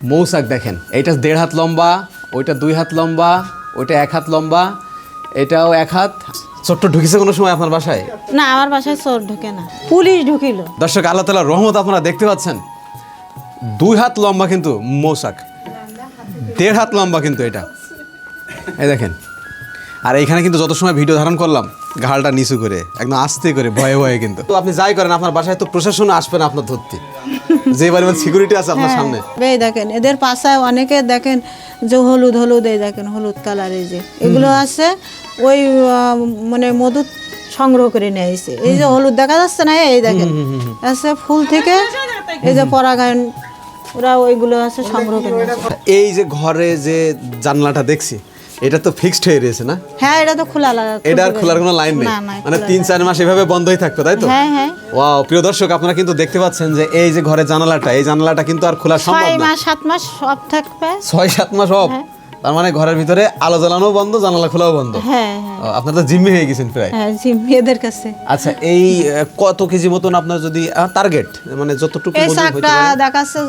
মৌচাক দেখেন, এইটা 1.5 হাত লম্বা, ওইটা 2 হাত লম্বা, ওইটা 1 হাত লম্বা, এটাও 1 হাত। ছোট্ট ঢুকেছে কোনো সময় আপনার বাসায়? না, আমার বাসায় চোর ঢুকে না, পুলিশ ঢুকিল। দর্শক, আল্লাহ তাআলার রহমত আপনারা দেখতে পাচ্ছেন। 2 হাত লম্বা কিন্তু মৌচাক, 1.5 হাত লম্বা কিন্তু এটা, এই দেখেন। আর এইখানে কিন্তু যত সময় ভিডিও ধারণ করলাম ঘাড়টা নিচু করে একদম আস্তে করে ভয়ে ভয়ে, কিন্তু তো আপনি যাই করেন আপনার বাসায় তো প্রশাসন আসবে না আপনার ধরতে, যে পরিমাণ সিকিউরিটি আছে আপনার সামনে। এই দেখেন, এদের পাশায় অনেকে দেখেন যে হলুদ হলুদ, এই দেখেন হলুদ কালার, এই যে এগুলো আছে ওই মানে মধু সংগ্রহ করে নিয়ে আসছে। এই যে হলুদ দেখা যাচ্ছে না, এই দেখেন আছে ফুল থেকে, এই যে পরাগায়ন, ওরা ওইগুলো আছে সংগ্রহ করে নিয়ে আসছে। এই যে ঘরে যে জানলাটা দেখছি, এটা তো ফিক্সড হয়ে রয়েছে না? হ্যাঁ, এটা তো খোলা এটা আর খোলার কোনো লাইন নেই, না, না, মানে খোলা 3-4 মাস এভাবে বন্ধই থাকতো, তাই তো? হ্যাঁ হ্যাঁ, ওয়াও, প্রিয় দর্শক, আপনারা কিন্তু দেখতে পাচ্ছেন যে এই যে ঘরের জানালাটা, এই জানালাটা কিন্তু আর খোলা সম্ভব 6 না। মাস 7 মাস সব থাকবে। 6-7 মাস অফ, তার মানে ঘরের ভিতরে আলো জ্বালানো বন্ধ, জানালা খোলাও বন্ধ। হ্যাঁ হ্যাঁ ও, আপনার তো জিম্মি হয়ে গেছেন প্রায়। হ্যাঁ, মেয়েদের কাছে। আচ্ছা, এই কত কেজি মতন আপনার যদি টার্গেট, মানে যতটুকু এই মধু হইতে শাকটা পারে? দেখাচ্ছে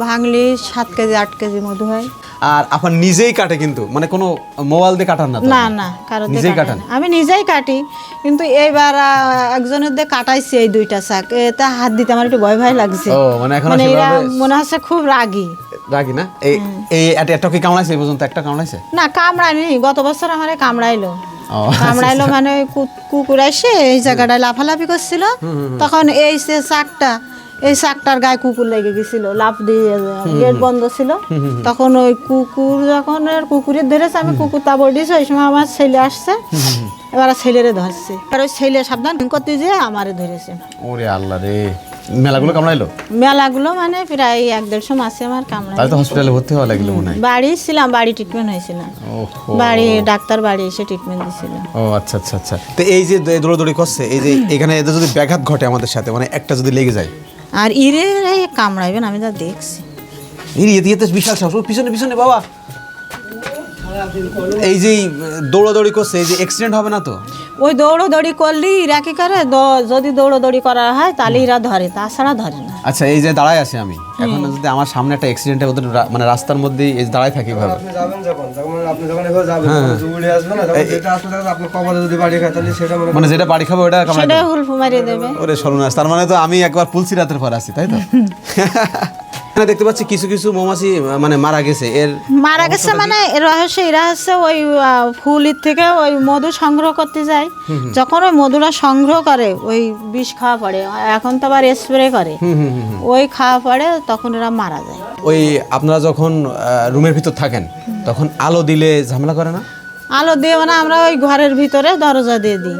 ভাঙলি 7 কেজি 8 কেজি মধু হয়। আর আপনার নিজেই কাটে কিন্তু, মানে কোনো মোবাইল দিয়ে কাটান না তো? না না, কারো দিয়ে নিজেই কাটাই কাটান? না। আমি নিজেই কাটি, কিন্তু এইবার একজনের দিয়ে কাটাইছি এই 2টা শাক, এটা হাত দিতে আমার একটু ভয় ভয় লাগছে। ও, মানে এখন মানে এরা সেভাবে মনে হচ্ছে খুব রাগী। রাখি না। এই একটা কি কামড়াইছে এই পর্যন্ত? একটা কামড়াইছে? না, কামড়ায়নি, গত বছর আমারে কামড়াইলো। ও, কামড়াইলো মানে ওই কুকুর এসে এই জায়গাটায় লাফালাফি করছিল, তখন এই যে শাকটা, এই শাকটার গায়ে কুকুর লেগে গেছিল, লাফ দিয়ে, গেট বন্ধ ছিল, তখন ওই কুকুর যখন কুকুরের ধরেছে, আমি কুকুর তাবড় দিয়েছি, ওই সময় আমার ছেলে আসছে, এবার ছেলেরে ধরছে, আর ওই ছেলে সাবধান করতে যেয়ে আমারে ধরেছে। ওরে আল্লাহ রে, মেলাগুলো কামড়াইলো? মেলাগুলো মানে প্রায় 1-150 মাসে আমার কামড়ায়। তাহলে তো হসপিটালে ভর্তি হওয়া লাগলো মনে হয়। বাড়ি ছিলাম, বাড়ি ট্রিটমেন্ট হয়েছিল, ওহো, বাড়ি ডাক্তার বাড়ি এসে ট্রিটমেন্ট দিছিল। ও আচ্ছা আচ্ছা আচ্ছা। তো এই যে দৌড়াদৌড়ি করছে, এই যে এখানে এদের যদি ব্যাঘাত ঘটে আমাদের সাথে, মানে একটা যদি লেগে যায়, আর ইরে কামড়াইবেন, আমি যা দেখছি। ইয়ে বিশাল সাহস, পিছনে পিছনে বাবা। এই যে দৌড়াদৌড়ি করছে, এই যে অ্যাক্সিডেন্ট হবে না তো? ওই দৌড়োদৌড়ি করলি ইরা কি করে, যদি দৌড়োদৌড়ি করা হয় তাহলে ইরা ধরে, তাছাড়া ধরে না। আচ্ছা, এই যে দাঁড়ায় আছি আমি এখন, যদি আমার সামনে একটা অ্যাক্সিডেন্ট হয়, ওদের মানে রাস্তার মধ্যে এই যে দাঁড়ায় থাকি ভাবে, আপনি যাবেন আপনি যখন এভাবে যাবেন, উড়ে আসবে না, যখন যেটা আসলে আপনি কপালে যদি বাড়ি খায়, তাহলে সেটা মানে যেটা বাড়ি খাবে ওটা কামাই সেটা দেবে। হুলফু মারিয়ে দেবে। ওরে সর্বনাশ, তার মানে তো আমি একবার পুলসি রাতের পর আছি, তাই তো? দেখতে পাচ্ছি কিছু কিছু মৌমাছি মানে মারা গেছে। এর মারা গেছে মানে এর রহস্য, এরা হচ্ছে ওই ফুলের থেকে ওই মধু সংগ্রহ করতে যায়, যখন ওই মধুটা সংগ্রহ করে ওই বিষ খাওয়া পড়ে, এখন তো আবার স্প্রে করে, ওই খাওয়া পড়ে, তখন এরা মারা যায়। ওই আপনারা যখন রুমের ভিতর থাকেন তখন আলো দিলে ঝামেলা করে না? আলো দিয়ে মানে আমরা ওই ঘরের ভিতরে দরজা দিয়ে দিই,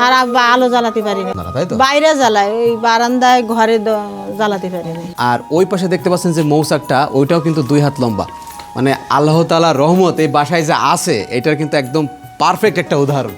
আর আলো জ্বালাতে পারি না, না, তাই তো? বাইরে জ্বালাই, ওই বারান্দায় ঘরে জ্বালাতে পারি না। আর ওই পাশে দেখতে পাচ্ছেন যে মৌচাকটা, ওইটাও কিন্তু 2 হাত লম্বা। মানে আল্লাহ তাআলার রহমত এই বাসায় যা আছে, এটার কিন্তু একদম পারফেক্ট একটা উদাহরণ।